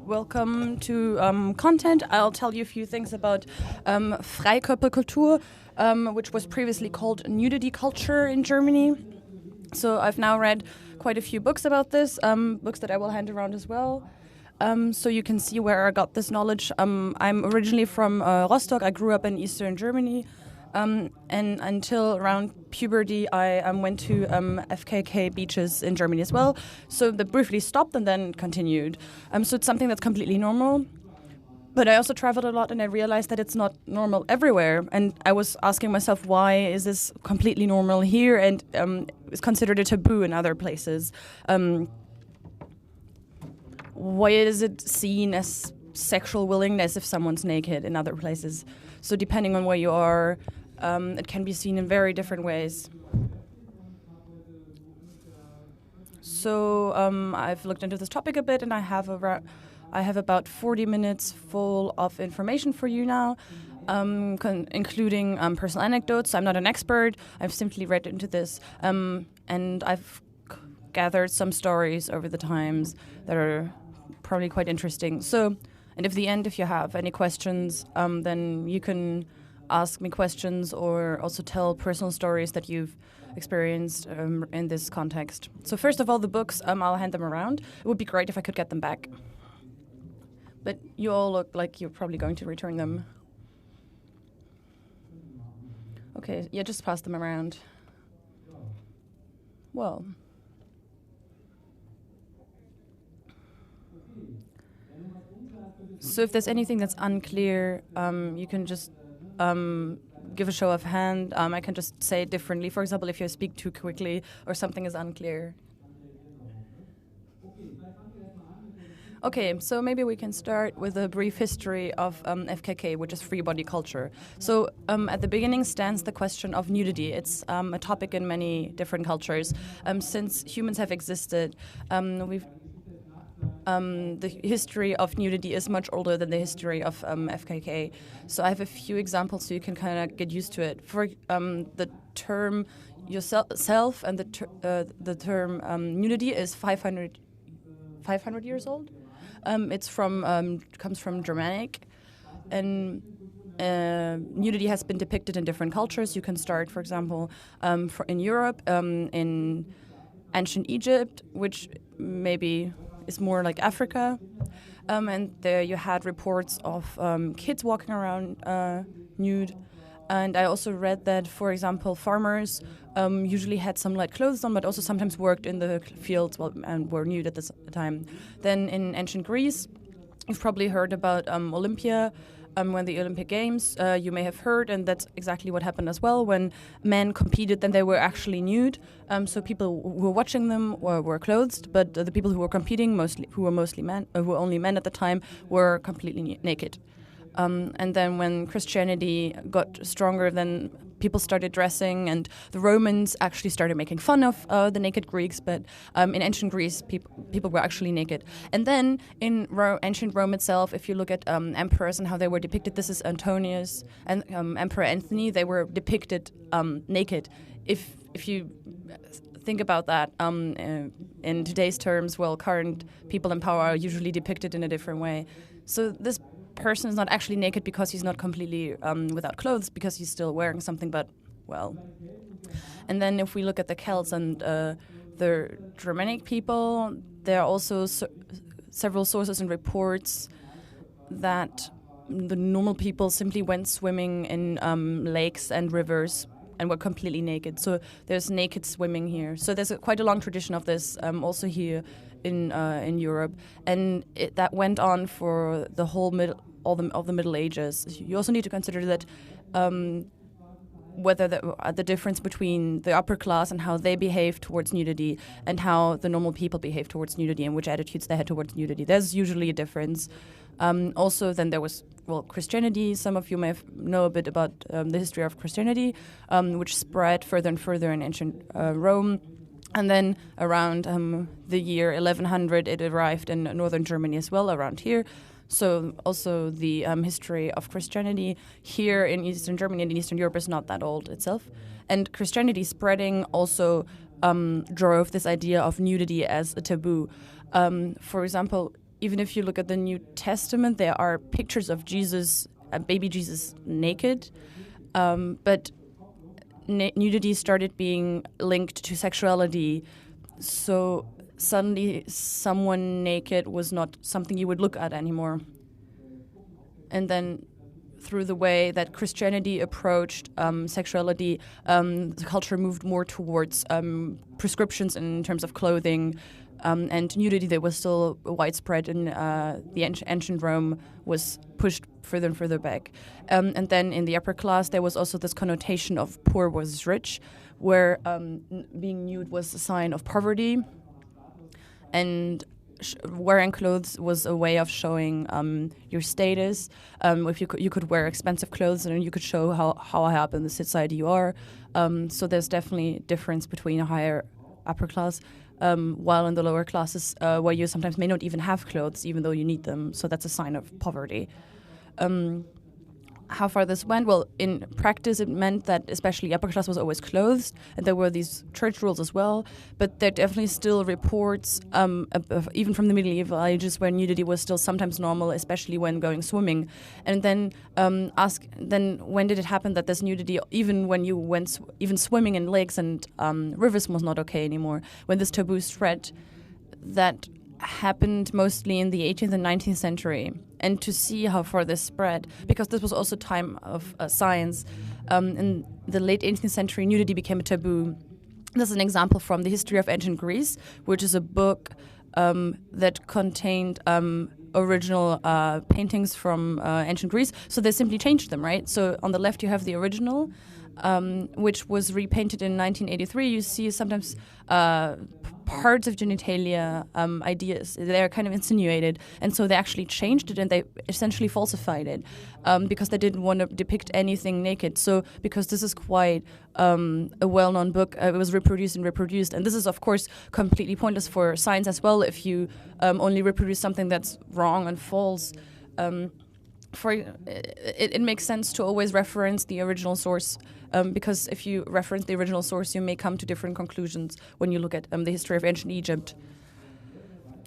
welcome to content. I'll tell you a few things about Freikörperkultur, which was previously called nudity culture in Germany. So I've now read quite a few books about this, books that I will hand around as well. So you can see where I got this knowledge. I'm originally from Rostock. I grew up in Eastern Germany. And until around puberty, I went to FKK beaches in Germany as well. So that briefly stopped and then continued. So it's something that's completely normal. But I also traveled a lot and I realized that it's not normal everywhere. And I was asking myself, why is this completely normal here and is considered a taboo in other places? Why is it seen as sexual willingness if someone's naked in other places? So depending on where you are, it can be seen in very different ways. So I've looked into this topic a bit, and I have about 40 minutes full of information for you now, including personal anecdotes. I'm not an expert. I've simply read into this, and I've gathered some stories over the times that are probably quite interesting. So, and at the end, if you have any questions, then you can ask me questions or also tell personal stories that you've experienced in this context. So first of all, the books, I'll hand them around. It would be great if I could get them back. But you all look like you're probably going to return them. Okay, yeah, just pass them around. Well. So if there's anything that's unclear, you can just give a show of hand. I can just say it differently. For example, if you speak too quickly or something is unclear. Okay, so maybe we can start with a brief history of FKK, which is free body culture. So at the beginning stands the question of nudity. It's a topic in many different cultures. Since humans have existed, the history of nudity is much older than the history of FKK. So I have a few examples so you can kind of get used to it. For the term yourself and the term nudity is 500 years old. It's comes from Germanic, and nudity has been depicted in different cultures. You can start, for example, in Europe, in ancient Egypt, which maybe is more like Africa, and there you had reports of kids walking around nude. And I also read that, for example, farmers usually had some light clothes on, but also sometimes worked in the fields and were nude at this time. Then in ancient Greece, you've probably heard about Olympia, when the Olympic Games, you may have heard, and that's exactly what happened as well. When men competed, then they were actually nude. So people who were watching them were clothed, but the people who were competing, who were mostly men, who were only men at the time, were completely naked. And then when Christianity got stronger, then people started dressing, and the Romans actually started making fun of the naked Greeks. But in ancient Greece, people were actually naked. And then in ancient Rome itself, if you look at emperors and how they were depicted, this is Antonius and Emperor Anthony. They were depicted naked. If you think about that in today's terms, well, current people in power are usually depicted in a different way. So this person is not actually naked because he's not completely without clothes, because he's still wearing something, but, well. And then if we look at the Celts and the Germanic people, there are also several sources and reports that the normal people simply went swimming in lakes and rivers and were completely naked. So there's naked swimming here. So there's quite a long tradition of this also here in Europe, and that went on for the whole of the Middle Ages. You also need to consider that whether the difference between the upper class and how they behave towards nudity and how the normal people behave towards nudity and which attitudes they had towards nudity. There's usually a difference. Also, then there was, well, Christianity. Some of you may know a bit about the history of Christianity, which spread further and further in ancient Rome. And then around the year 1100, it arrived in northern Germany as well, around here. So also the history of Christianity here in Eastern Germany and in Eastern Europe is not that old itself. And Christianity spreading also drove this idea of nudity as a taboo. For example, even if you look at the New Testament, there are pictures of Jesus, baby Jesus, naked, but nudity started being linked to sexuality. So suddenly someone naked was not something you would look at anymore. And then through the way that Christianity approached sexuality, the culture moved more towards prescriptions in terms of clothing, and nudity that was still widespread in the ancient Rome was pushed further and further back. And then in the upper class, there was also this connotation of poor versus rich, where being nude was a sign of poverty, and wearing clothes was a way of showing your status. If you could wear expensive clothes, and you could show how high up in the society you are. So there's definitely a difference between a higher upper class, while in the lower classes, where you sometimes may not even have clothes, even though you need them. So that's a sign of poverty. How far this went? Well, in practice, it meant that especially upper class was always clothed, and there were these church rules as well. But there definitely still reports, even from the medieval ages, where nudity was still sometimes normal, especially when going swimming. And then when did it happen that this nudity, even when you went even swimming in lakes and rivers, was not okay anymore? When this taboo spread, that happened mostly in the 18th and 19th century. And to see how far this spread, because this was also time of science, in the late 18th century, nudity became a taboo. This is an example from the History of Ancient Greece, which is a book that contained original paintings from ancient Greece. So they simply changed them, right? So on the left you have the original, which was repainted in 1983. You see sometimes parts of genitalia ideas. They're kind of insinuated. And so they actually changed it, and they essentially falsified it because they didn't want to depict anything naked. So because this is quite a well-known book, it was reproduced. And this is, of course, completely pointless for science as well if you only reproduce something that's wrong and false. It makes sense to always reference the original source, because if you reference the original source, you may come to different conclusions when you look at the history of ancient Egypt.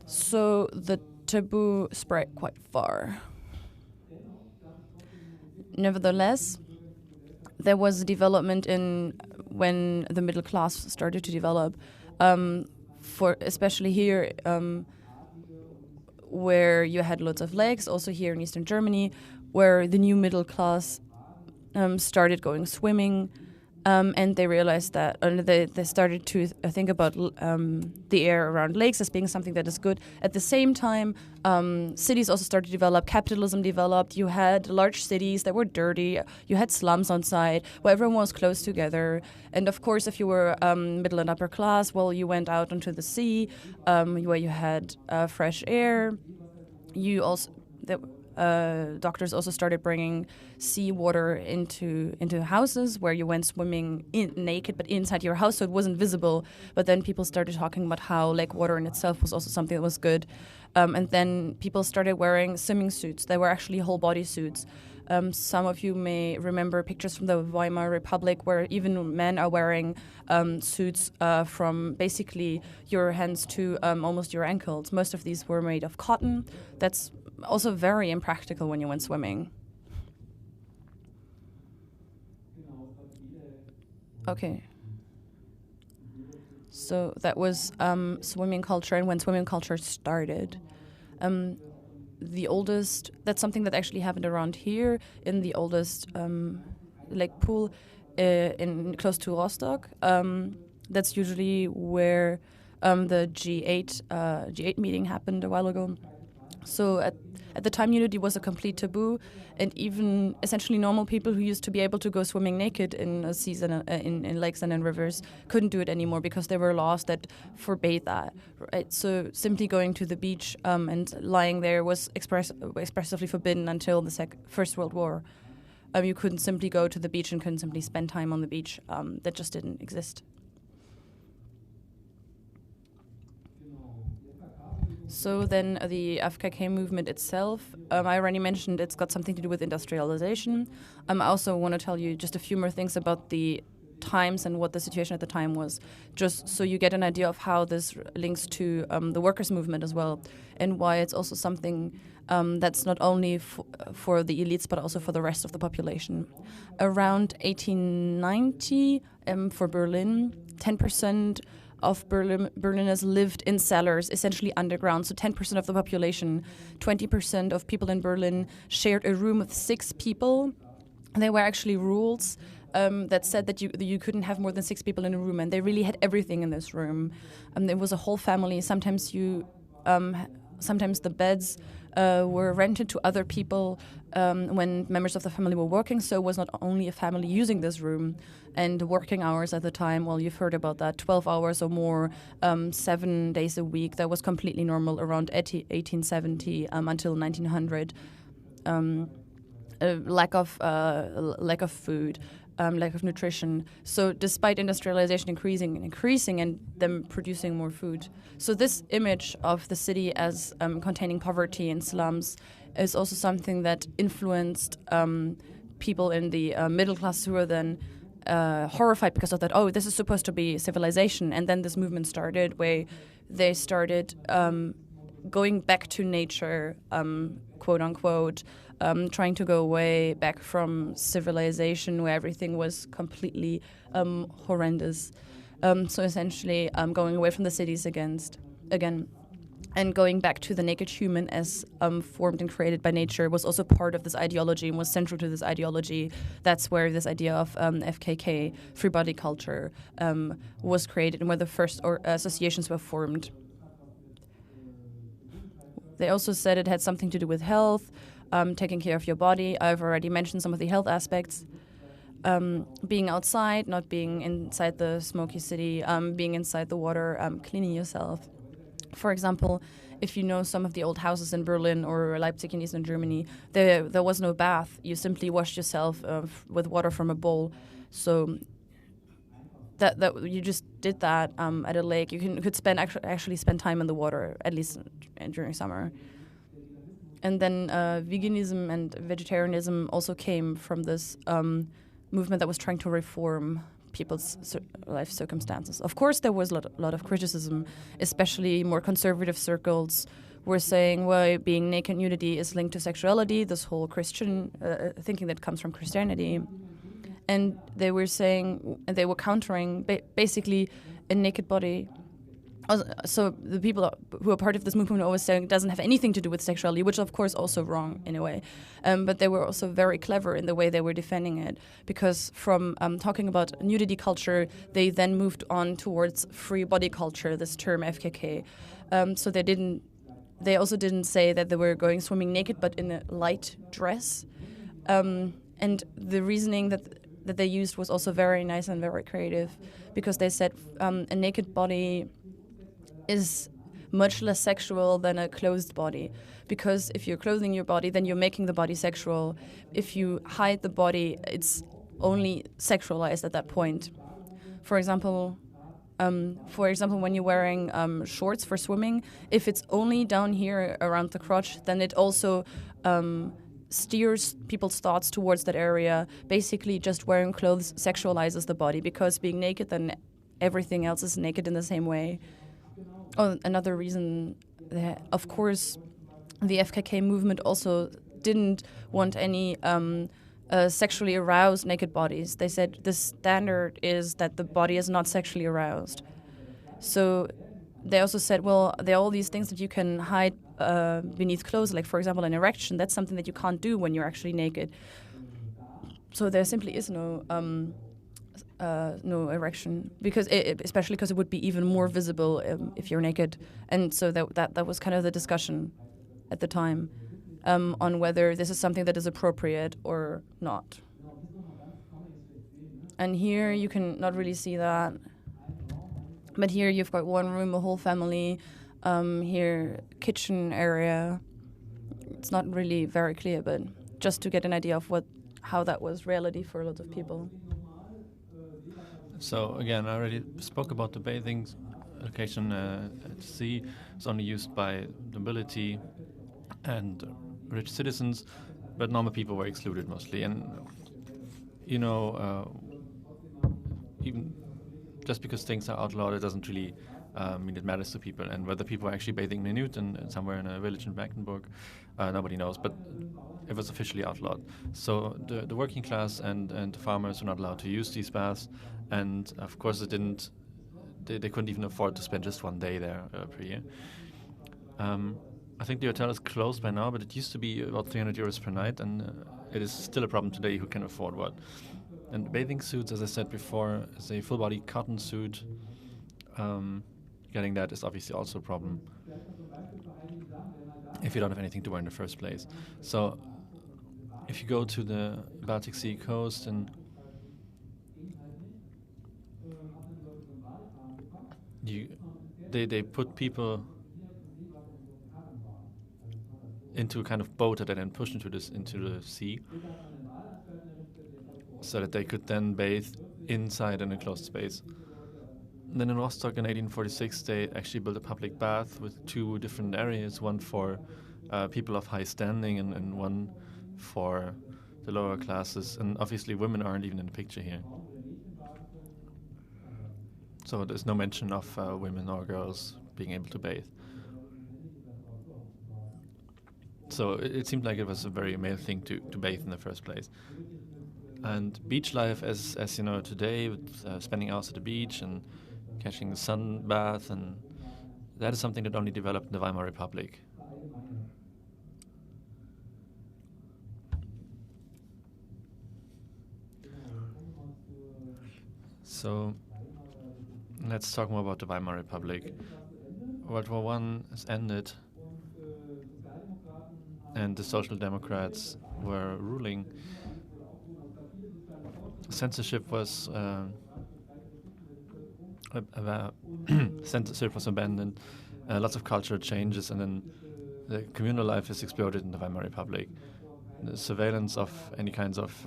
So the taboo spread quite far. Nevertheless, there was a development when the middle class started to develop, for especially here, where you had lots of lakes, also here in Eastern Germany, where the new middle class started going swimming, and they realized that they started to think about the air around lakes as being something that is good. At the same time, cities also started to develop. Capitalism developed. You had large cities that were dirty. You had slums on site where everyone was close together. And of course, if you were middle and upper class, well, you went out onto the sea, where you had fresh air. Doctors also started bringing seawater into houses where you went swimming naked, but inside your house, so it wasn't visible. But then people started talking about how lake water in itself was also something that was good. And then people started wearing swimming suits. They were actually whole body suits. Some of you may remember pictures from the Weimar Republic where even men are wearing suits from basically your hands to almost your ankles. Most of these were made of cotton. That's also very impractical when you went swimming. Okay. So that was swimming culture, and when swimming culture started, that's something that actually happened around here in the oldest lake pool close to Rostock. That's usually where the G8 meeting happened a while ago. So at the time, nudity was a complete taboo, and even essentially normal people who used to be able to go swimming naked in a season in lakes and in rivers couldn't do it anymore because there were laws that forbade that. Right? So simply going to the beach and lying there was expressively forbidden until the First World War. You couldn't simply go to the beach and couldn't simply spend time on the beach. That just didn't exist. So then the FKK movement itself, I already mentioned it's got something to do with industrialization. I also want to tell you just a few more things about the times and what the situation at the time was, just so you get an idea of how this links to the workers' movement as well, and why it's also something that's not only for the elites but also for the rest of the population. Around 1890, for Berlin, 10% of Berliners lived in cellars, essentially underground. So 10% of the population, 20% of people in Berlin shared a room with 6 people. There were actually rules that said that you couldn't have more than 6 people in a room, and they really had everything in this room. There was a whole family. Sometimes the beds were rented to other people when members of the family were working, so it was not only a family using this room. And working hours at the time, well, you've heard about that, 12 hours or more, 7 days a week. That was completely normal around 1870 until 1900. Lack of food, lack of nutrition. So despite industrialization increasing and them producing more food. So this image of the city as containing poverty and slums is also something that influenced people in the middle class, who were then horrified because of that. Oh, this is supposed to be civilization. And then this movement started where they started going back to nature, quote unquote, trying to go way back from civilization where everything was completely horrendous. So essentially going away from the cities again, and going back to the naked human as formed and created by nature was also part of this ideology and was central to this ideology. That's where this idea of FKK, free body culture, was created and where the first associations were formed. They also said it had something to do with health, taking care of your body. I've already mentioned some of the health aspects. Being outside, not being inside the smoky city, being inside the water, cleaning yourself. For example, if you know some of the old houses in Berlin or Leipzig in Eastern Germany, there was no bath. You simply washed yourself with water from a bowl. So that you just did that at a lake. You could actually spend time in the water, at least during summer. And then veganism and vegetarianism also came from this movement that was trying to reform people's life circumstances. Of course, there was a lot of criticism, especially more conservative circles were saying, well, being naked nudity is linked to sexuality, this whole Christian thinking that comes from Christianity. And they were saying, and they were countering basically a naked body. So the people who are part of this movement are always saying it doesn't have anything to do with sexuality, which of course also wrong in a way. But they were also very clever in the way they were defending it, because from talking about nudity culture, they then moved on towards free body culture, this term FKK. So they also didn't say that they were going swimming naked, but in a light dress. And the reasoning that they used was also very nice and very creative, because they said a naked body is much less sexual than a closed body, because if you're clothing your body, then you're making the body sexual. If you hide the body, it's only sexualized at that point. For example, when you're wearing shorts for swimming, if it's only down here around the crotch, then it also steers people's thoughts towards that area. Basically, just wearing clothes sexualizes the body, because being naked, then everything else is naked in the same way. Oh, another reason, of course, the FKK movement also didn't want any sexually aroused naked bodies. They said the standard is that the body is not sexually aroused. So they also said, well, there are all these things that you can hide beneath clothes, like, for example, an erection. That's something that you can't do when you're actually naked. So there simply is no erection, because especially because it would be even more visible if you're naked. And so that was kind of the discussion at the time on whether this is something that is appropriate or not. And here you can not really see that, but here you've got one room, a whole family. Here, kitchen area. It's not really very clear, but just to get an idea of how that was reality for a lot of people. So again, I already spoke about the bathing location at sea. It's only used by nobility and rich citizens, but normal people were excluded mostly. And even just because things are outlawed, it doesn't really mean it matters to people. And whether people are actually bathing nude somewhere in a village in Mecklenburg, nobody knows. But it was officially outlawed. So the working class and the farmers were not allowed to use these baths. And of course, they couldn't even afford to spend just one day there per year. I think the hotel is closed by now, but it used to be about 300 euros per night, and it is still a problem today who can afford what. And bathing suits, as I said before, is a full-body cotton suit. Getting that is obviously also a problem if you don't have anything to wear in the first place. So if you go to the Baltic Sea coast, and they put people into a kind of boat that they then pushed into the sea, so that they could then bathe inside an enclosed space. And then in Rostock in 1846, they actually built a public bath with two different areas, one for people of high standing and one for the lower classes. And obviously women aren't even in the picture here. So there's no mention of women or girls being able to bathe. So it seemed like it was a very male thing to bathe in the first place. And beach life, as you know today, with spending hours at the beach and catching the sun bath, and that is something that only developed in the Weimar Republic. So let's talk more about the Weimar Republic. World War I has ended, and the Social Democrats were ruling. Censorship was abandoned. Lots of cultural changes, and then the communal life has exploded in the Weimar Republic. The surveillance of any kinds of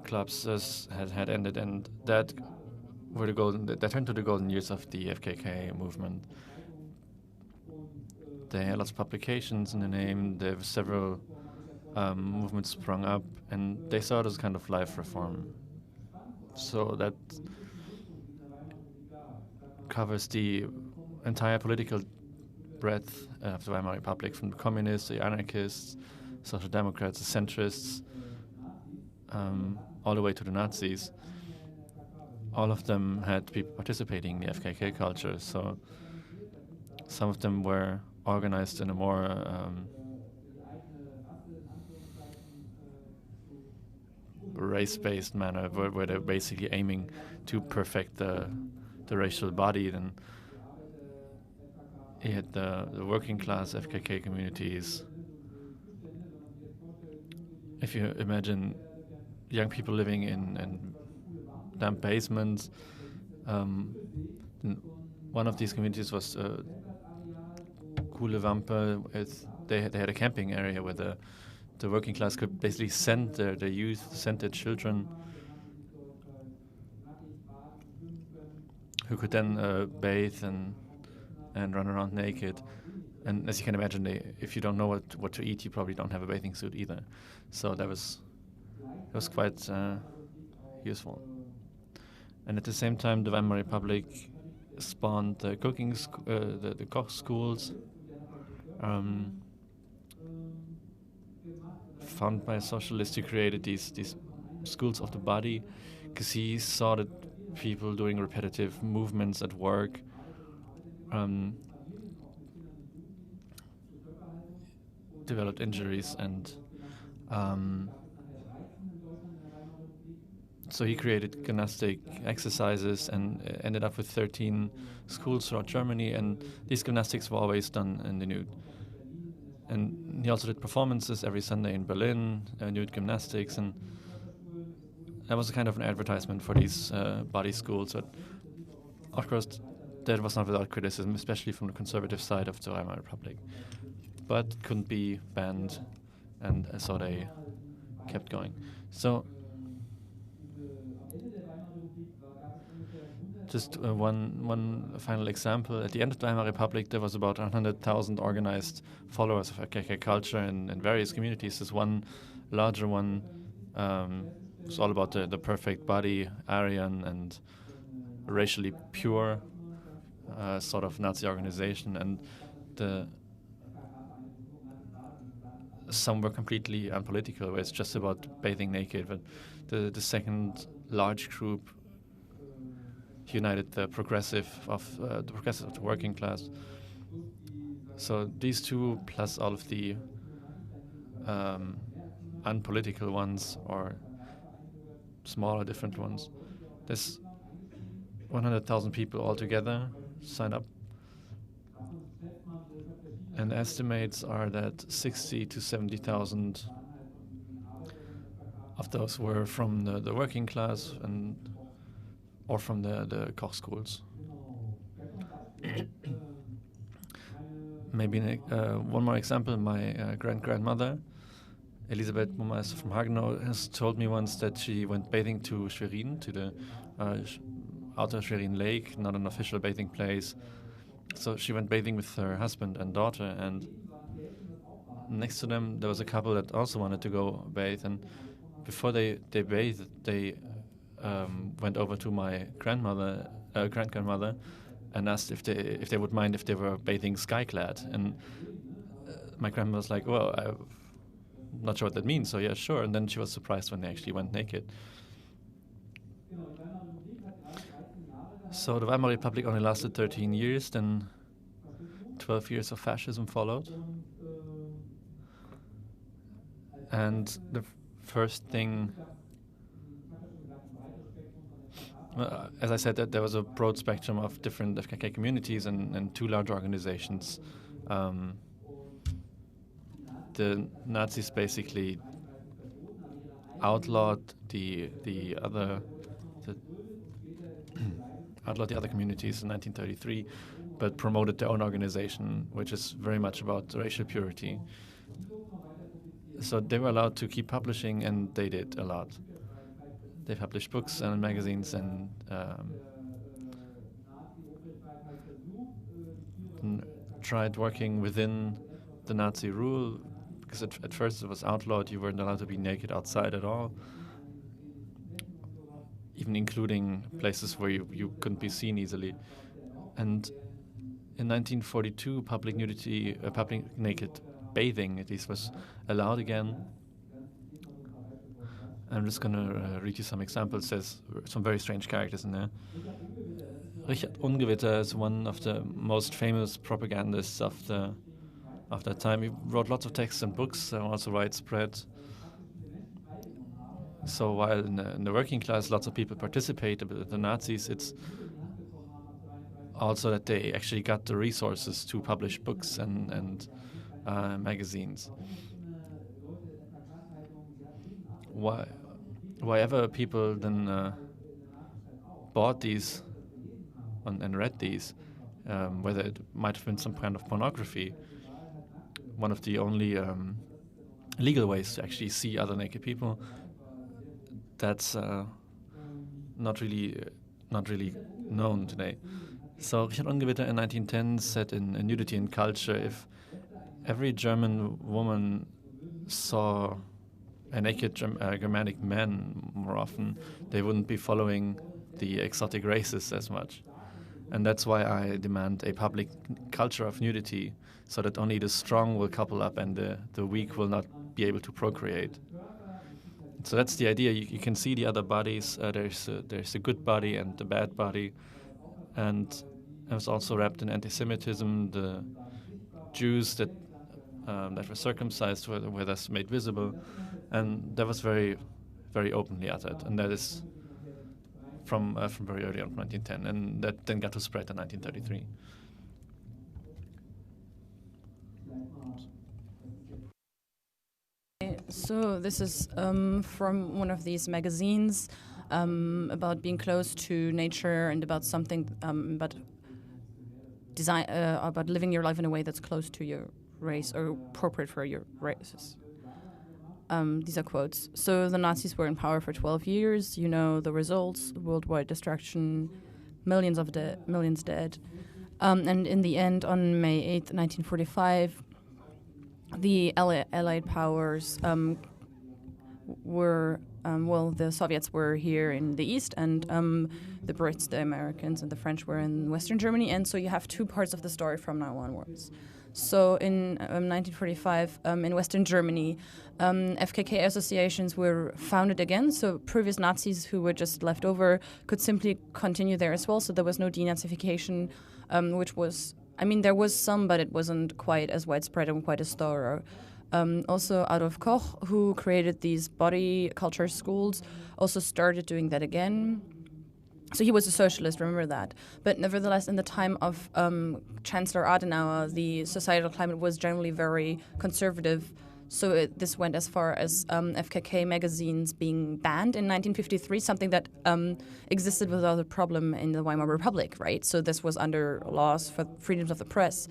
clubs had ended, and that turned to the golden years of the FKK movement. They had lots of publications in the name. There were several movements sprung up, and they saw it as kind of life reform. So that covers the entire political breadth of the Weimar Republic, from the communists, the anarchists, social democrats, the centrists, all the way to the Nazis. All of them had people participating in the FKK culture, so some of them were organized in a more race-based manner, where they're basically aiming to perfect the racial body. Then you had the working class FKK communities. If you imagine young people living in damp basements, one of these communities was Kuhle Wampe. They had a camping area where the working class could basically send their youth, send their children, who could then bathe and run around naked. And as you can imagine, if you don't know what to eat, you probably don't have a bathing suit either. So that was quite useful. And at the same time, the Weimar Republic spawned the cooking, the Koch schools, founded by a socialist who created these schools of the body, because he saw that people doing repetitive movements at work developed injuries, and so he created gymnastic exercises and ended up with 13 schools throughout Germany, and these gymnastics were always done in the nude. And he also did performances every Sunday in Berlin, nude gymnastics, and that was a kind of an advertisement for these body schools. But of course, that was not without criticism, especially from the conservative side of the Weimar Republic. But couldn't be banned, and so they kept going. So just one final example. At the end of the Weimar Republic, there was about 100,000 organized followers of FKK culture in various communities. There's one larger one it's all about the perfect body, Aryan and racially pure sort of Nazi organization, and some were completely unpolitical, where it's just about bathing naked. But the second large group united the progressive of the working class. So these two, plus all of the unpolitical ones or smaller different ones, there's 100,000 people altogether sign up. And estimates are that 60 to 70,000 of those were from the working class or from the Koch schools. Maybe one more example. My grandmother, Elisabeth Mummers from Hagenau, has told me once that she went bathing to Schwerin, to the outer Schwerin Lake, not an official bathing place. So she went bathing with her husband and daughter, and next to them there was a couple that also wanted to go bathe. And before they bathed, they went over to my grandmother and asked if they would mind if they were bathing sky-clad. And my grandma was like, "Well, I'm not sure what that means." So yeah, sure. And then she was surprised when they actually went naked. So the Weimar Republic only lasted 13 years, then 12 years of fascism followed. And the first thing, as I said, that there was a broad spectrum of different FKK communities and two large organizations. The Nazis basically outlawed the other communities in 1933, but promoted their own organization, which is very much about racial purity. So they were allowed to keep publishing, and they did a lot. They published books and magazines, and tried working within the Nazi rule, because at first it was outlawed. You weren't allowed to be naked outside at all, even including places where you couldn't be seen easily. And in 1942, public nudity, public naked bathing, at least, was allowed again. I'm just going to read you some examples. There's some very strange characters in there. Richard Ungewitter is one of the most famous propagandists of that time. He wrote lots of texts and books, also widespread. So while in the working class lots of people participated with the Nazis, it's also that they actually got the resources to publish books and magazines. Why ever people then bought these and read these, whether it might have been some kind of pornography, one of the only legal ways to actually see other naked people, that's not really known today. So Richard Ungewitter in 1910 said in Nudity and Culture, if every German woman saw a naked Germanic man more often, they wouldn't be following the exotic races as much. And that's why I demand a public culture of nudity, so that only the strong will couple up and the weak will not be able to procreate. So that's the idea. You can see the other bodies. There's a good body and the bad body. And it was also wrapped in anti-Semitism. The Jews that were circumcised were thus made visible. And that was very, very openly uttered. And that is from very early on, 1910. And that then got to spread in 1933. So this is from one of these magazines about being close to nature and about something about design, about living your life in a way that's close to your race or appropriate for your races. These are quotes. So the Nazis were in power for 12 years. You know the results: worldwide destruction, millions dead. And in the end, on May 8th, 1945. The Allied powers were, the Soviets were here in the east, and the Brits, the Americans, and the French were in Western Germany. And so you have two parts of the story from now onwards. So in 1945, in Western Germany, FKK associations were founded again. So previous Nazis who were just left over could simply continue there as well. So there was no denazification, which was, there was some, but it wasn't quite as widespread and quite as thorough. Also, Adolf Koch, who created these body culture schools, also started doing that again. So he was a socialist, remember that. But nevertheless, in the time of Chancellor Adenauer, the societal climate was generally very conservative. So this went as far as FKK magazines being banned in 1953, something that existed without a problem in the Weimar Republic, right? So this was under laws for freedoms of the press.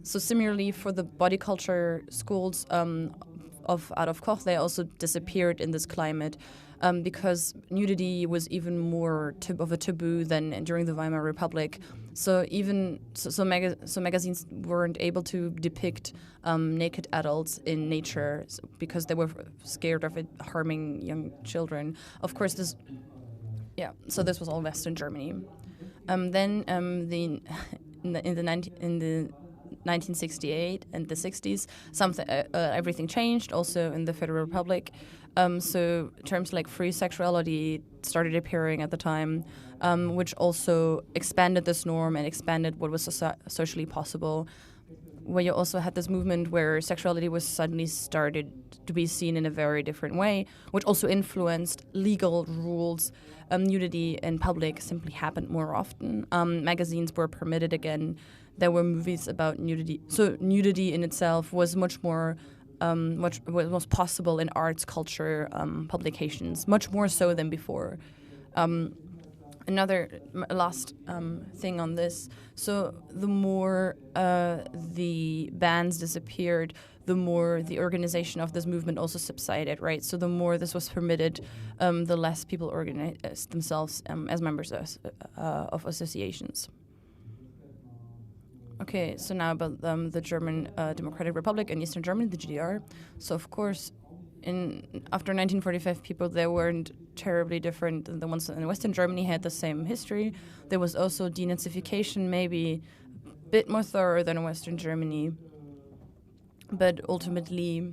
So similarly, for the body culture schools of Adolf Koch, they also disappeared in this climate. Because nudity was even more of a taboo than during the Weimar Republic. So magazines weren't able to depict naked adults in nature because they were scared of it harming young children. Of course, this was all Western Germany. Then in the 1968 and the 60s, everything changed. Also in the Federal Republic. So terms like free sexuality started appearing at the time, which also expanded this norm and expanded what was socially possible. Where you also had this movement where sexuality was suddenly started to be seen in a very different way, which also influenced legal rules. Nudity in public simply happened more often. Magazines were permitted again. There were movies about nudity. So nudity in itself was much more was possible in arts, culture, publications, much more so than before. Another last thing on this. So the more the bans disappeared, the more the organization of this movement also subsided, right? So the more this was permitted, the less people organized themselves as members of associations. Okay, so now about the German Democratic Republic and Eastern Germany, the GDR. So of course, after 1945, people there weren't terribly different than the ones in Western Germany had the same history. There was also denazification, maybe a bit more thorough than in Western Germany. But ultimately,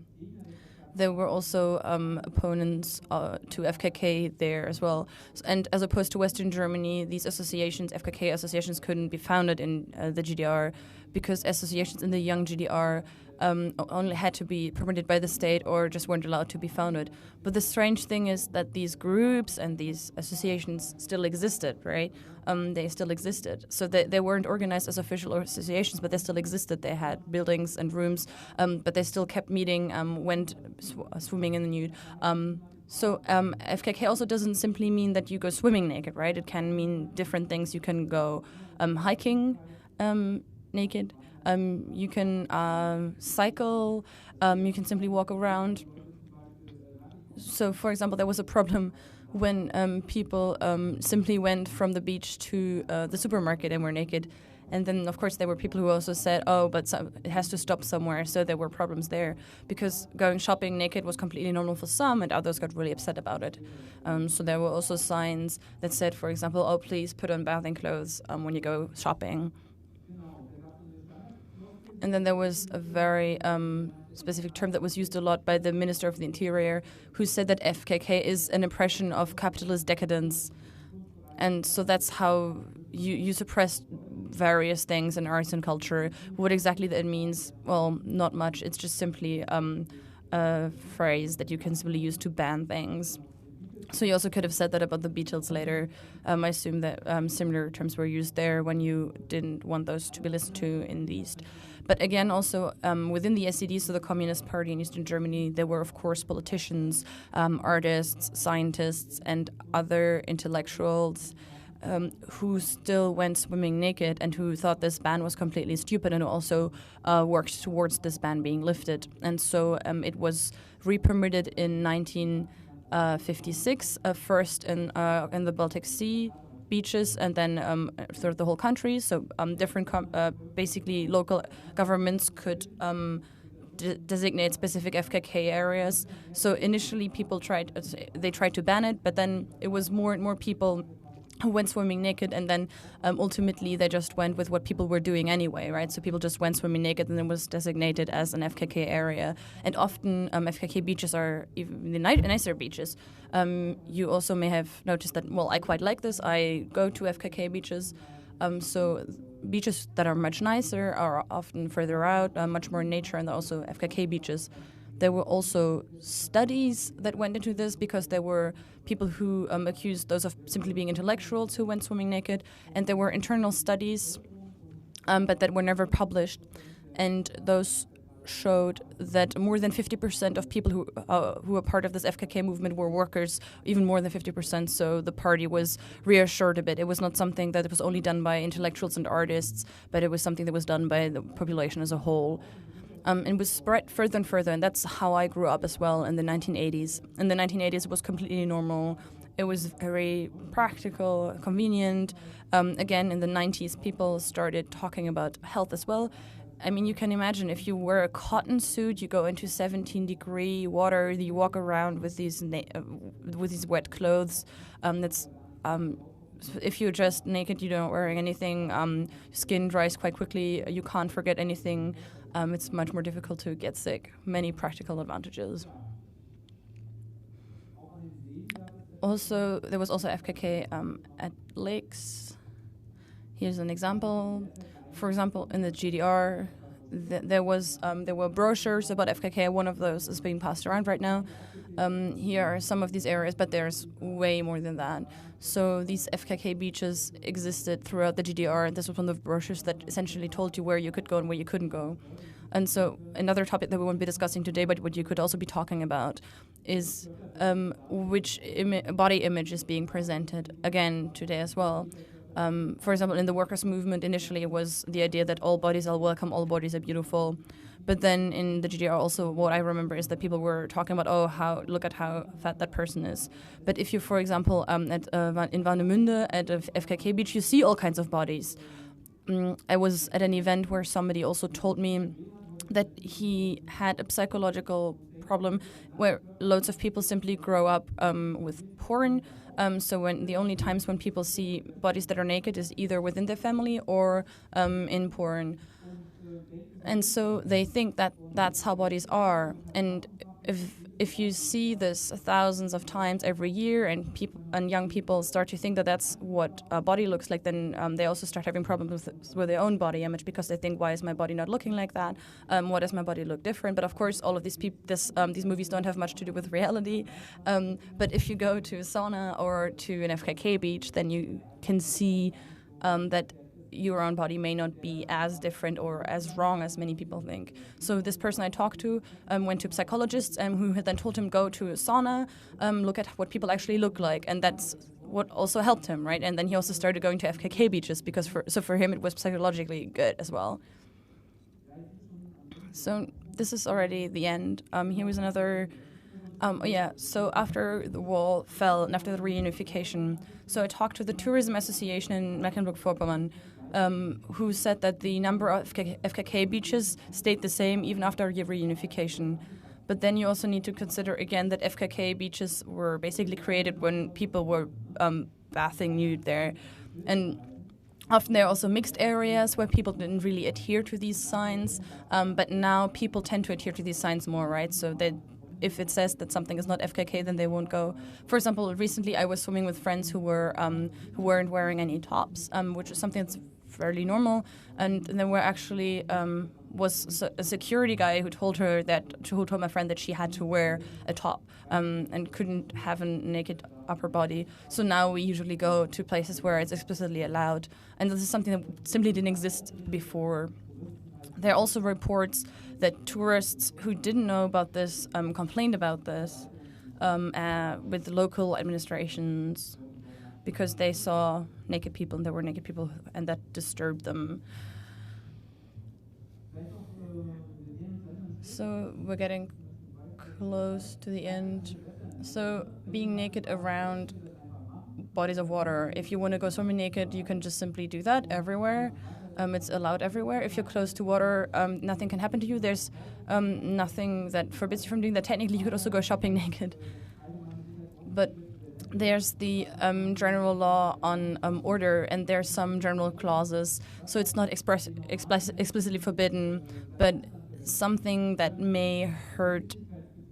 there were also opponents to FKK there as well. And as opposed to Western Germany, these associations, FKK associations, couldn't be founded in the GDR because associations in the young GDR only had to be permitted by the state or just weren't allowed to be founded. But the strange thing is that these groups and these associations still existed, right? They still existed. So they weren't organized as official associations, but they still existed. They had buildings and rooms, but they still kept meeting, went swimming in the nude. So FKK also doesn't simply mean that you go swimming naked, right? It can mean different things. You can go hiking naked. You can cycle. You can simply walk around. So, for example, there was a problem when people simply went from the beach to the supermarket and were naked. And then, of course, there were people who also said, but it has to stop somewhere. So there were problems there because going shopping naked was completely normal for some and others got really upset about it. So there were also signs that said, for example, please put on bathing clothes when you go shopping. And then there was a very specific term that was used a lot by the Minister of the Interior, who said that FKK is an impression of capitalist decadence. And so that's how you suppress various things in arts and culture. What exactly that means, well, not much. It's just simply a phrase that you can simply use to ban things. So you also could have said that about the Beatles later. I assume that similar terms were used there when you didn't want those to be listened to in the East. But again, also within the SED, so the Communist Party in Eastern Germany, there were, of course, politicians, artists, scientists, and other intellectuals who still went swimming naked and who thought this ban was completely stupid and who also worked towards this ban being lifted. And so it was re-permitted in 1956, first in the Baltic Sea beaches and then throughout the whole country. So different, basically local governments could designate specific FKK areas. So initially people tried to ban it, but then it was more and more people who went swimming naked, and then ultimately they just went with what people were doing anyway, right? So people just went swimming naked, and it was designated as an FKK area. And often FKK beaches are even the nicer beaches. You also may have noticed that, well, I quite like this. I go to FKK beaches. So beaches that are much nicer are often further out, much more in nature, and they're also FKK beaches. There were also studies that went into this because there were people who accused those of simply being intellectuals who went swimming naked, and there were internal studies, but that were never published, and those showed that more than 50% of people who were part of this FKK movement were workers, even more than 50%, so the party was reassured a bit. It was not something that was only done by intellectuals and artists, but it was something that was done by the population as a whole. And was spread further and further, and that's how I grew up as well in the 1980s. In the 1980s, it was completely normal. It was very practical, convenient. Again, in the 90s, people started talking about health as well. I mean, you can imagine if you wear a cotton suit, you go into 17-degree water, you walk around with these wet clothes. If you're just naked, you're not wearing anything, skin dries quite quickly, you can't forget anything. It's much more difficult to get sick. Many practical advantages. Also, there was also FKK at lakes. Here's an example. For example, in the GDR, there were brochures about FKK. One of those is being passed around right now. Here are some of these areas, but there's way more than that. So these FKK beaches existed throughout the GDR, and this was one of the brochures that essentially told you where you could go and where you couldn't go. And so another topic that we won't be discussing today, but what you could also be talking about, is which body image is being presented, again, today as well. For example, in the workers' movement, initially it was the idea that all bodies are welcome, all bodies are beautiful. But then in the GDR also, what I remember is that people were talking about, look at how fat that person is. But if you, for example, in Warnemünde at a FKK beach, you see all kinds of bodies. I was at an event where somebody also told me that he had a psychological problem where loads of people simply grow up with porn. So when the only times when people see bodies that are naked is either within their family or in porn. And so they think that that's how bodies are. And if you see this thousands of times every year, and young people start to think that that's what a body looks like, then they also start having problems with their own body image, because they think, why is my body not looking like that? Why does my body look different? But of course, all of these movies don't have much to do with reality. But if you go to a sauna or to an FKK beach, then you can see that your own body may not be as different or as wrong as many people think. So this person I talked to went to psychologists who had then told him, go to a sauna, look at what people actually look like, and that's what also helped him, right? And then he also started going to FKK beaches because for him it was psychologically good as well. So this is already the end. Here was another. So after the wall fell and after the reunification, so I talked to the Tourism Association in Mecklenburg-Vorpommern, who said that the number of FKK beaches stayed the same even after reunification. But then you also need to consider again that FKK beaches were basically created when people were bathing nude there. And often there are also mixed areas where people didn't really adhere to these signs, but now people tend to adhere to these signs more, right? So that if it says that something is not FKK, then they won't go. For example, recently I was swimming with friends who weren't wearing any tops, which is something that's fairly normal. And then there actually was a security guy who told my friend that she had to wear a top and couldn't have a naked upper body. So now we usually go to places where it's explicitly allowed. And this is something that simply didn't exist before. There are also reports that tourists who didn't know about this complained about this with local administrations because they saw naked people and there were naked people and that disturbed them. So we're getting close to the end. So being naked around bodies of water. If you want to go swimming naked, you can just simply do that everywhere. It's allowed everywhere. If you're close to water, nothing can happen to you. There's nothing that forbids you from doing that. Technically, you could also go shopping naked. But there's the general law on order, and there's some general clauses. So it's not explicitly forbidden, but something that may hurt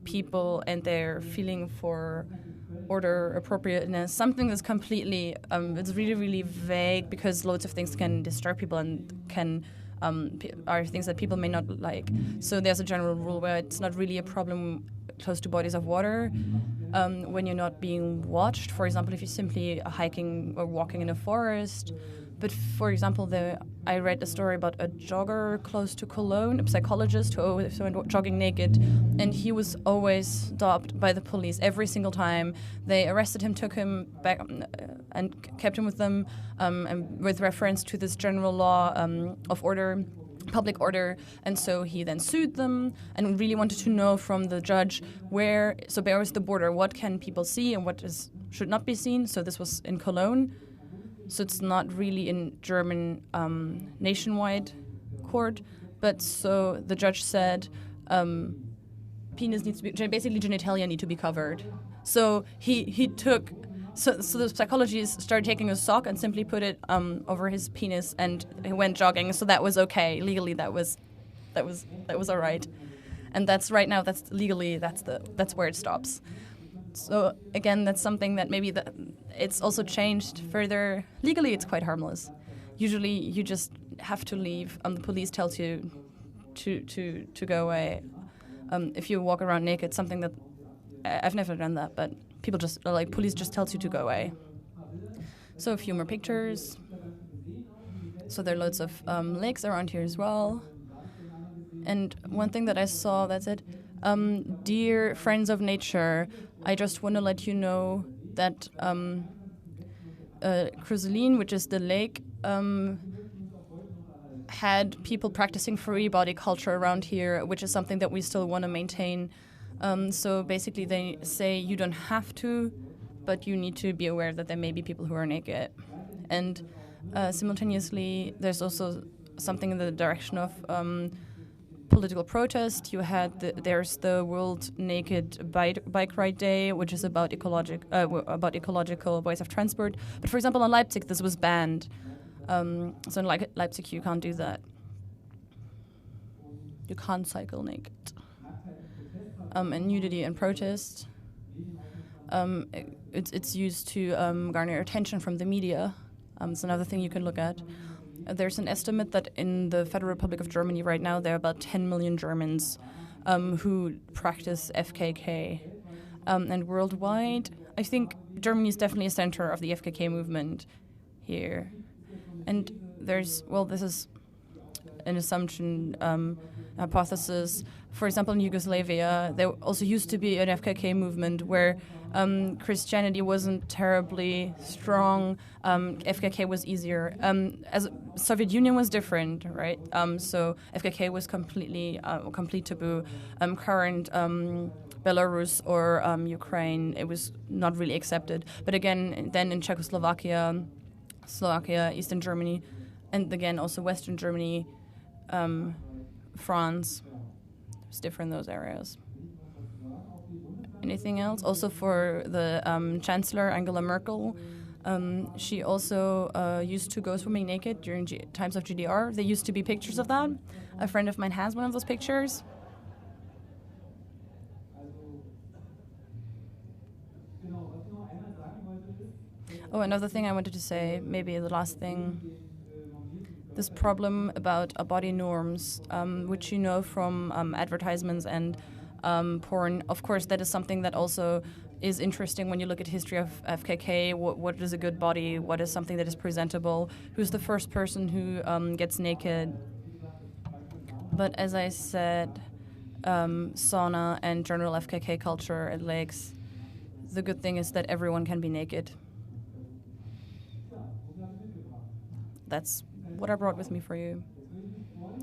people and their feeling for order, appropriateness, something that's completely, it's really, really vague because loads of things can disturb people and are things that people may not like. So there's a general rule where it's not really a problem close to bodies of water when you're not being watched. For example, if you're simply hiking or walking in a forest. But for example, I read a story about a jogger close to Cologne, a psychologist who went jogging naked, and he was always stopped by the police every single time. They arrested him, took him back, and kept him with them, and with reference to this general law of order, public order. And so he then sued them and really wanted to know from the judge where is the border, what can people see and what should not be seen. So this was in Cologne. So it's not really in German nationwide court, but so the judge said penis needs to be, basically genitalia need to be covered. So he took, so the psychologist started taking a sock and simply put it over his penis, and he went jogging. So that was okay legally. That was all right, and that's right now. That's legally. That's where it stops. So again, that's something that maybe it's also changed further. Legally, it's quite harmless. Usually, you just have to leave. The police tells you to go away. If you walk around naked, something that I've never done that, but people just police just tells you to go away. So a few more pictures. So there are loads of lakes around here as well. And one thing that I saw, that's it. Dear friends of nature, I just want to let you know that Kruselin, which is the lake, had people practicing free body culture around here, which is something that we still want to maintain. So basically they say you don't have to, but you need to be aware that there may be people who are naked. And simultaneously, there's also something in the direction of political protest. There's the World Naked Bike Ride Day, which is about ecological ways of transport. But for example, in Leipzig, this was banned. So in Leipzig, you can't do that. You can't cycle naked. And nudity and protest. It's used to garner attention from the media. It's another thing you can look at. There's an estimate that in the Federal Republic of Germany right now, there are about 10 million Germans who practice FKK. And worldwide, I think Germany is definitely a center of the FKK movement here. And this is an assumption, hypothesis. For example, in Yugoslavia, there also used to be an FKK movement where Christianity wasn't terribly strong. FKK was easier. As Soviet Union was different, right? So FKK was complete taboo. Current Belarus or Ukraine, it was not really accepted. But again, then in Czechoslovakia, Slovakia, Eastern Germany, and again also Western Germany, France. It's different in those areas. Anything else? Also for the Chancellor, Angela Merkel, she also used to go swimming naked during times of GDR. There used to be pictures of that. A friend of mine has one of those pictures. Oh, another thing I wanted to say, maybe the last thing, this problem about body norms, which you know from advertisements and porn. Of course, that is something that also is interesting when you look at history of FKK. What is a good body? What is something that is presentable? Who's the first person who gets naked? But as I said, sauna and general FKK culture at lakes, the good thing is that everyone can be naked. That's what I brought with me for you.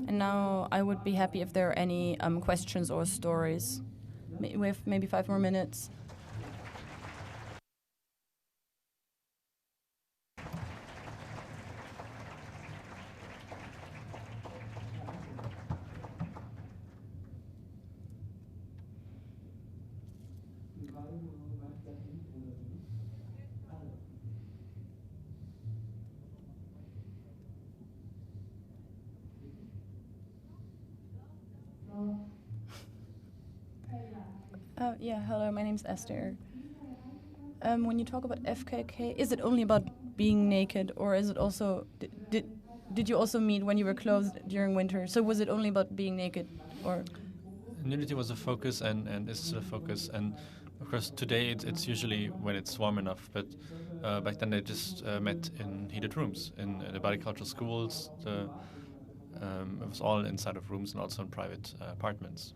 And now I would be happy if there are any questions or stories. We have maybe 5 more minutes. Yeah, hello, my name's Esther. When you talk about FKK, is it only about being naked, or is it also did you also meet when you were clothed during winter? So was it only about being naked, or? Nudity was a focus and is still a focus, and of course today it's usually when it's warm enough, but back then they just met in heated rooms in the body-cultural schools. It was all inside of rooms and also in private apartments.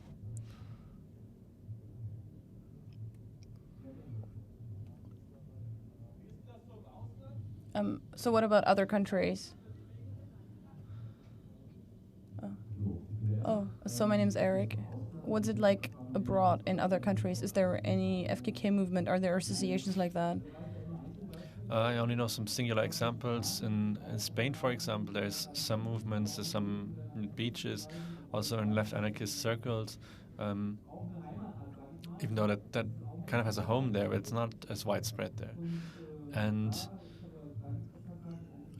So what about other countries? So my name's Eric. What's it like abroad in other countries? Is there any FKK movement? Are there associations like that? I only know some singular examples. In Spain, for example, there's some movements, there's some beaches, also in left anarchist circles. Even though that kind of has a home there, but it's not as widespread there. And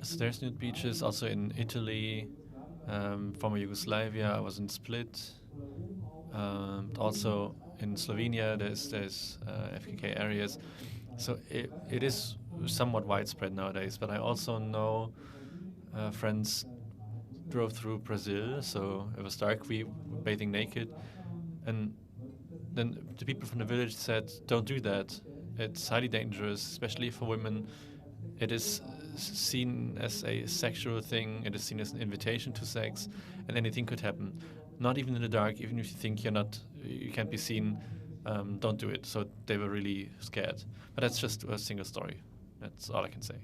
so there's nude beaches also in Italy, former Yugoslavia. I was in Split. Also in Slovenia, there's FKK areas. So it is somewhat widespread nowadays. But I also know friends drove through Brazil, so it was dark. We were bathing naked, and then the people from the village said, "Don't do that. It's highly dangerous, especially for women. It is seen as a sexual thing. It is seen as an invitation to sex, and anything could happen. Not even in the dark. Even if you think you can't be seen, don't do it." So they were really scared. But that's just a single story. That's all I can say.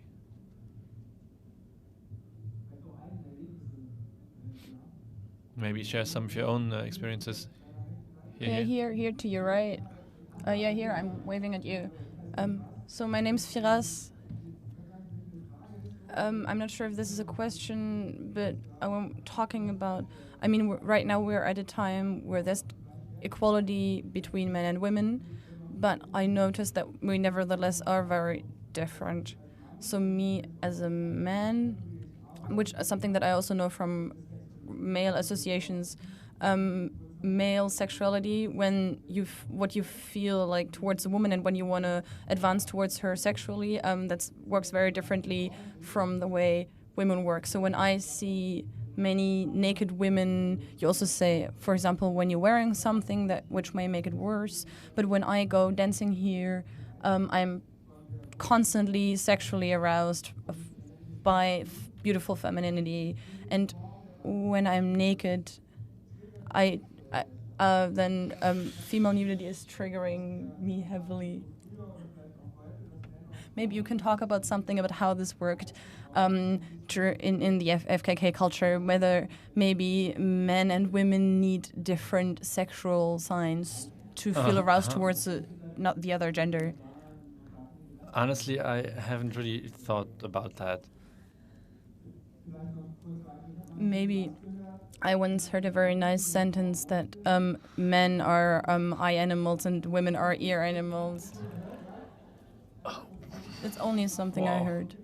Maybe share some of your own experiences. Here to your right. Here, I'm waving at you. So my name's Firas. I'm not sure if this is a question, but I'm talking about, right now we're at a time where there's equality between men and women, but I noticed that we nevertheless are very different. So me as a man, which is something that I also know from male associations, male sexuality, when what you feel like towards a woman and when you want to advance towards her sexually, that works very differently from the way women work. So when I see many naked women, you also say, for example, when you're wearing something which may make it worse. But when I go dancing here, I'm constantly sexually aroused by beautiful femininity, and when I'm naked, then female nudity is triggering me heavily. Maybe you can talk about something about how this worked in the FKK culture, whether maybe men and women need different sexual signs to feel aroused towards not the other gender. Honestly, I haven't really thought about that. Maybe I once heard a very nice sentence that men are eye animals and women are ear animals. It's only something I heard.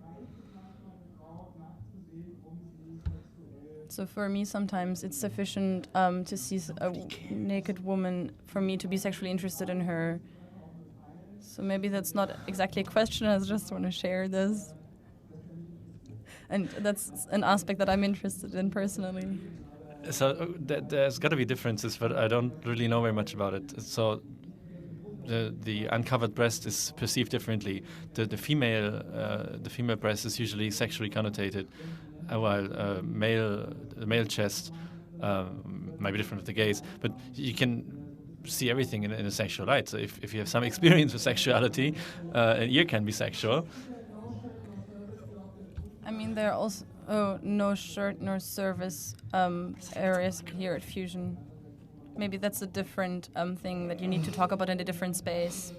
So for me, sometimes it's sufficient to see a naked woman for me to be sexually interested in her. So maybe that's not exactly a question, I just want to share this. And that's an aspect that I'm interested in personally. So there's got to be differences, but I don't really know very much about it. So the uncovered breast is perceived differently. The female breast is usually sexually connotated, while the male chest might be different with the gays. But you can see everything in a sexual light. So if you have some experience with sexuality, an ear can be sexual. There are also no shirt nor service areas here at Fusion. Maybe that's a different thing that you need to talk about in a different space.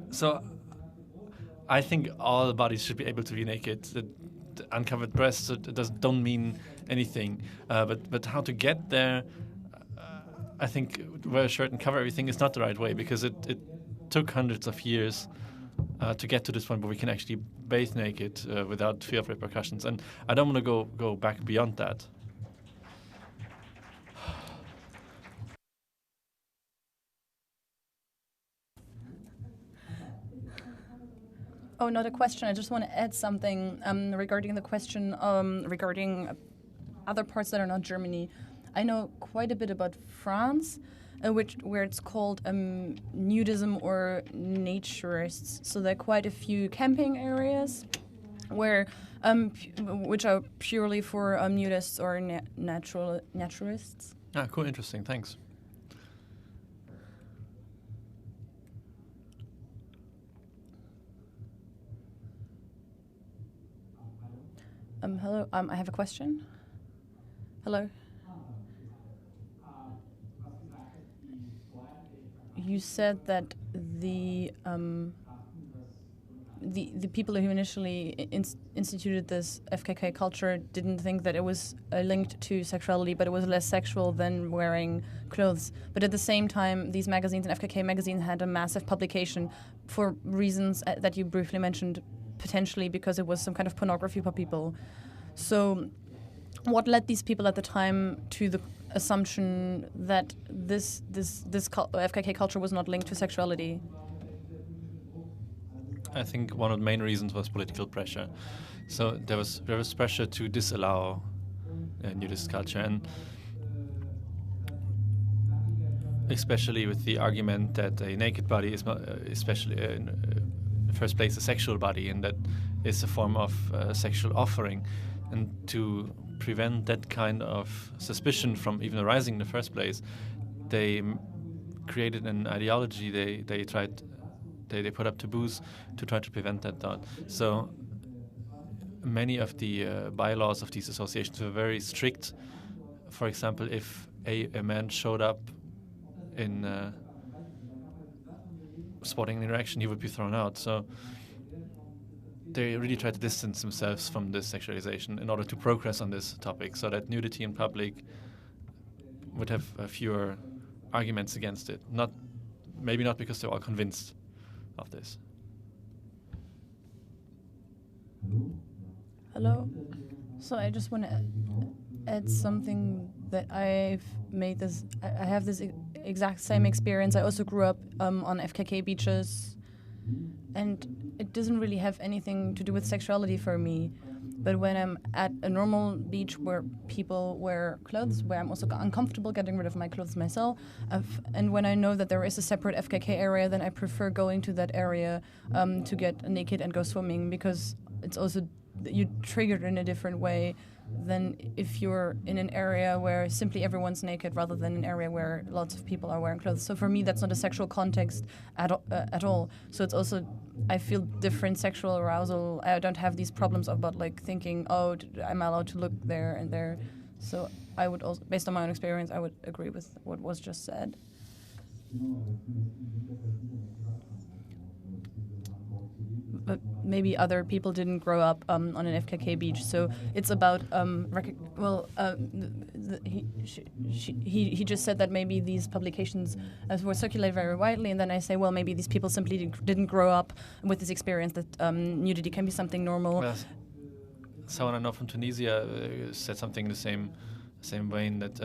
So I think all bodies should be able to be naked. The uncovered breasts don't mean anything. But how to get there, I think wear a shirt and cover everything is not the right way, because it took hundreds of years to get to this point where we can actually bathe naked without fear of repercussions. And I don't want to go back beyond that. Oh, not a question. I just want to add something regarding the question regarding other parts that are not Germany. I know quite a bit about France, where it's called nudism or naturists. So there are quite a few camping areas where which are purely for nudists or naturalists. Ah, cool, interesting. Thanks. Hello. I have a question. Hello. You said that the people who initially instituted this FKK culture didn't think that it was linked to sexuality, but it was less sexual than wearing clothes. But at the same time, these magazines and FKK magazine had a massive publication for reasons that you briefly mentioned, potentially because it was some kind of pornography for people. So what led these people at the time to the assumption that this FKK culture was not linked to sexuality? I think one of the main reasons was political pressure. So there was pressure to disallow nudist culture, and especially with the argument that a naked body is, especially in the first place, a sexual body, and that is a form of sexual offering. And to prevent that kind of suspicion from even arising in the first place, they created an ideology. They put up taboos to try to prevent that thought. So many of the bylaws of these associations were very strict. For example, if a man showed up in sporting interaction, he would be thrown out. So they really try to distance themselves from this sexualization in order to progress on this topic, so that nudity in public would have fewer arguments against it. Maybe not because they're all convinced of this. Hello. So I just want to add something that I have this exact same experience. I also grew up on FKK beaches, and it doesn't really have anything to do with sexuality for me. But when I'm at a normal beach where people wear clothes, where I'm also uncomfortable getting rid of my clothes myself, and when I know that there is a separate FKK area, then I prefer going to that area to get naked and go swimming, because it's also, you triggered in a different way than if you're in an area where simply everyone's naked, rather than an area where lots of people are wearing clothes. So for me, that's not a sexual context at all. So it's also, I feel different sexual arousal. I don't have these problems about like thinking, oh, I'm allowed to look there and there. So I would also, based on my own experience, I would agree with what was just said. But maybe other people didn't grow up on an FKK beach, so it's about he just said that maybe these publications were circulated very widely, and then I say, well, maybe these people simply didn't grow up with this experience that nudity can be something normal. Well, someone I know from Tunisia said something in the same vein, that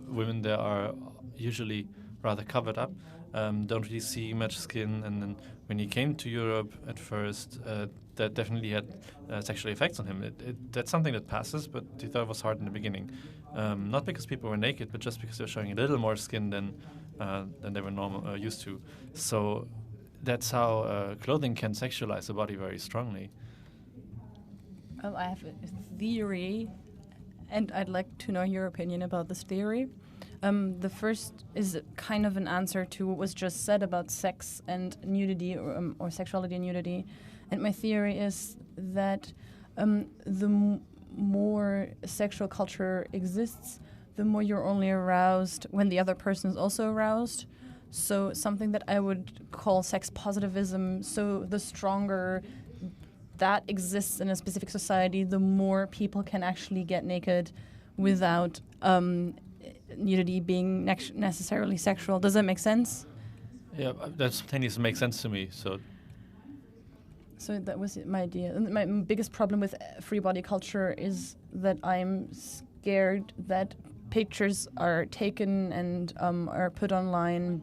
women there are usually rather covered up, don't really see much skin, and then when he came to Europe at first, that definitely had sexual effects on him. That's something that passes, but he thought it was hard in the beginning. Not because people were naked, but just because they were showing a little more skin than they were used to. So that's how clothing can sexualize the body very strongly. I have a theory, and I'd like to know your opinion about this theory. The first is kind of an answer to what was just said about sex and nudity, or sexuality and nudity. And my theory is that the more sexual culture exists, the more you're only aroused when the other person is also aroused. So something that I would call sex positivism. So the stronger that exists in a specific society, the more people can actually get naked without nudity being necessarily sexual. Does that make sense? Yeah, that spontaneously makes sense to me. So that was my idea. And my biggest problem with free body culture is that I'm scared that pictures are taken and are put online.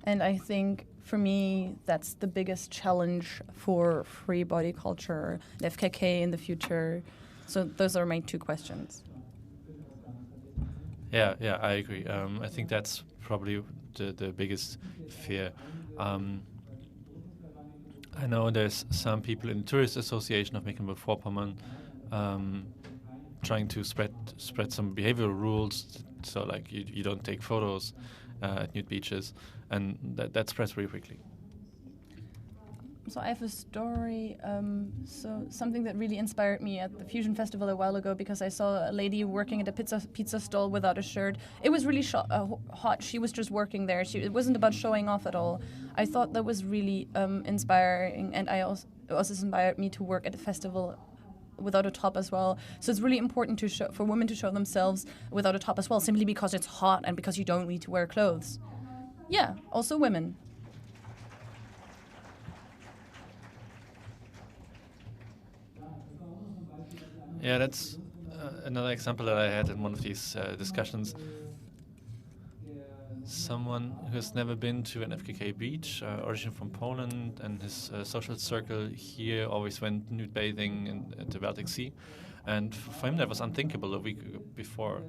And I think for me, that's the biggest challenge for free body culture, the FKK in the future. So those are my two questions. Yeah, I agree. I think that's probably the biggest fear. I know there's some people in the Tourist Association of Mecklenburg-Vorpommern trying to spread some behavioral rules, so like you don't take photos at nude beaches, and that spreads really quickly. So I have a story, so something that really inspired me at the Fusion Festival a while ago, because I saw a lady working at a pizza stall without a shirt. It was really hot. She was just working there. It wasn't about showing off at all. I thought that was really inspiring, and it also inspired me to work at a festival without a top as well. So it's really important for women to show themselves without a top as well, simply because it's hot and because you don't need to wear clothes. Yeah, also women. Yeah, that's another example that I had in one of these discussions. Someone who has never been to an FKK beach, origin from Poland, and his social circle here always went nude bathing at the Baltic Sea. And for him that was unthinkable a week before.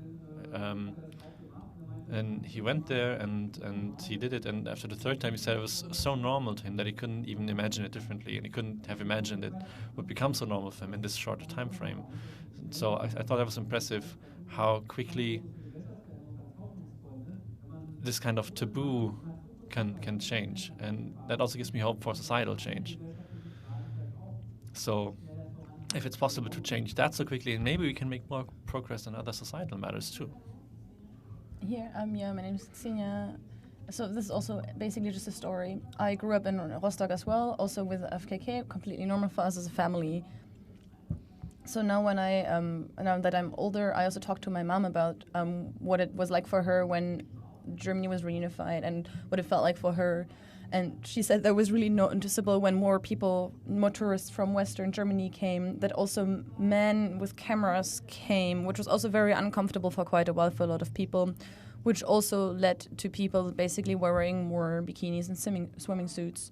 And he went there and he did it, and after the third time he said it was so normal to him that he couldn't even imagine it differently, and he couldn't have imagined it would become so normal for him in this shorter time frame. So I thought that was impressive how quickly this kind of taboo can change, and that also gives me hope for societal change. So if it's possible to change that so quickly, and maybe we can make more progress on other societal matters too. Here, my name is Xenia. So this is also basically just a story. I grew up in Rostock as well, also with FKK, completely normal for us as a family. So now now that I'm older, I also talk to my mom about what it was like for her when Germany was reunified and what it felt like for her. And she said that was really noticeable when more tourists from Western Germany came, that also men with cameras came, which was also very uncomfortable for quite a while for a lot of people, which also led to people basically wearing more bikinis and swimming suits.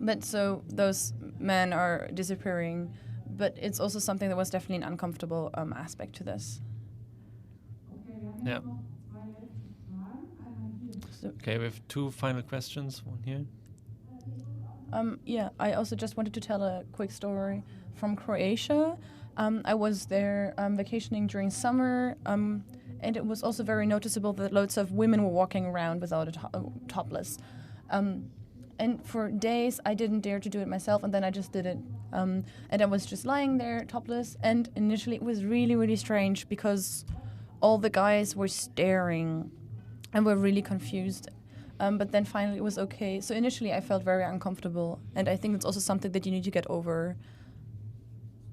But so those men are disappearing, but it's also something that was definitely an uncomfortable aspect to this. Yeah. Okay, we have two final questions. One here. I also just wanted to tell a quick story from Croatia. I was there vacationing during summer, and it was also very noticeable that loads of women were walking around without topless. And for days, I didn't dare to do it myself, and then I just did it. And I was just lying there topless, and initially it was really, really strange because all the guys were staring and were really confused. But then finally it was okay. So initially I felt very uncomfortable, and I think it's also something that you need to get over.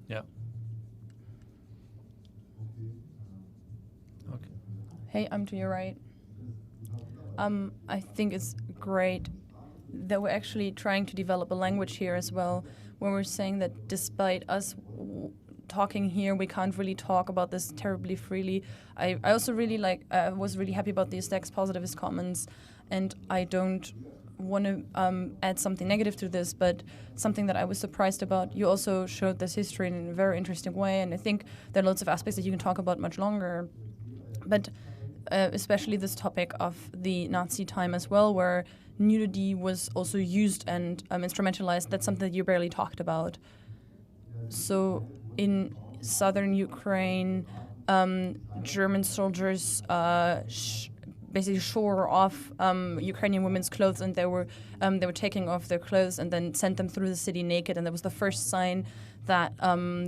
Yeah. Okay. Hey, I'm to your right. I think it's great that we're actually trying to develop a language here as well, when we're saying that despite us talking here, we can't really talk about this terribly freely. I also really was really happy about the Aesthetics Positivist comments, and I don't want to add something negative to this, but something that I was surprised about. You also showed this history in a very interesting way, and I think there are lots of aspects that you can talk about much longer. But especially this topic of the Nazi time as well, where nudity was also used and instrumentalized. That's something that you barely talked about. So in southern Ukraine, German soldiers basically shore off Ukrainian women's clothes, and they were taking off their clothes and then sent them through the city naked, and that was the first sign that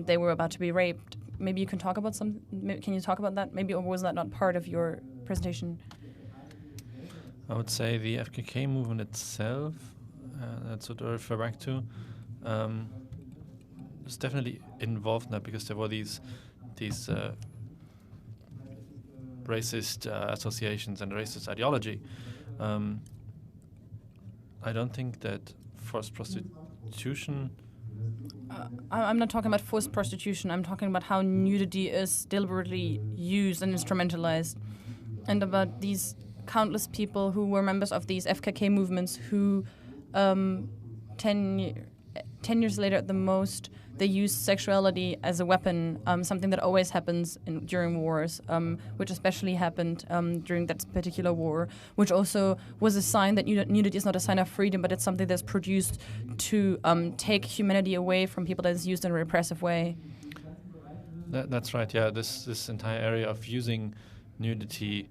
they were about to be raped. Maybe you can talk about can you talk about that? Maybe, or was that not part of your presentation? I would say the FKK movement itself, that's what I refer back to, was definitely involved in that, because there were these racist associations and racist ideology. I don't think that forced prostitution... I'm not talking about forced prostitution. I'm talking about how nudity is deliberately used and instrumentalized, and about these countless people who were members of these FKK movements who 10 years later at the most, they used sexuality as a weapon, something that always happens during wars, which especially happened during that particular war, which also was a sign that nudity is not a sign of freedom, but it's something that's produced to take humanity away from people that is used in a repressive way. That's right, yeah. This entire area of using nudity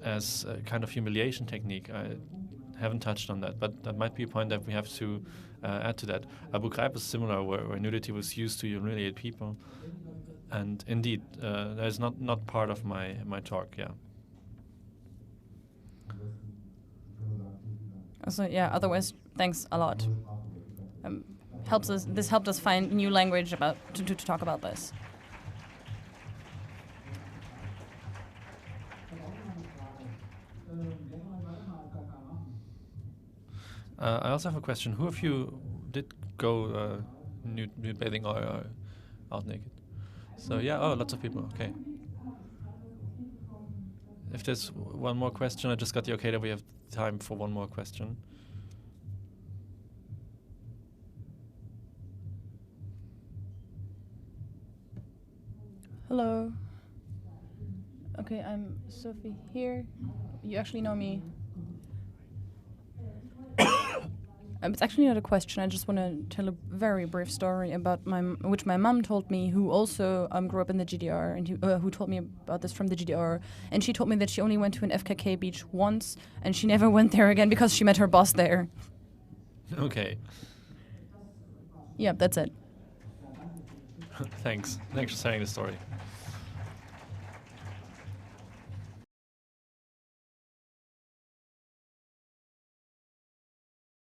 as a kind of humiliation technique, I haven't touched on that, but that might be a point that we have to add to that. Abu Ghraib is similar, where nudity was used to humiliate people, and indeed, that is not part of my talk. Yeah. So yeah. Otherwise, thanks a lot. This helped us find new language to talk about this. I also have a question. Who of you did go nude bathing or out naked? So yeah, lots of people. Okay. If there's one more question, I just got the okay that we have time for one more question. Hello. Okay, I'm Sophie here. You actually know me. It's actually not a question. I just want to tell a very brief story about which my mom told me, who also grew up in the GDR, and who told me about this from the GDR. And she told me that she only went to an FKK beach once, and she never went there again because she met her boss there. Okay. Yeah, that's it. Thanks for sharing the story.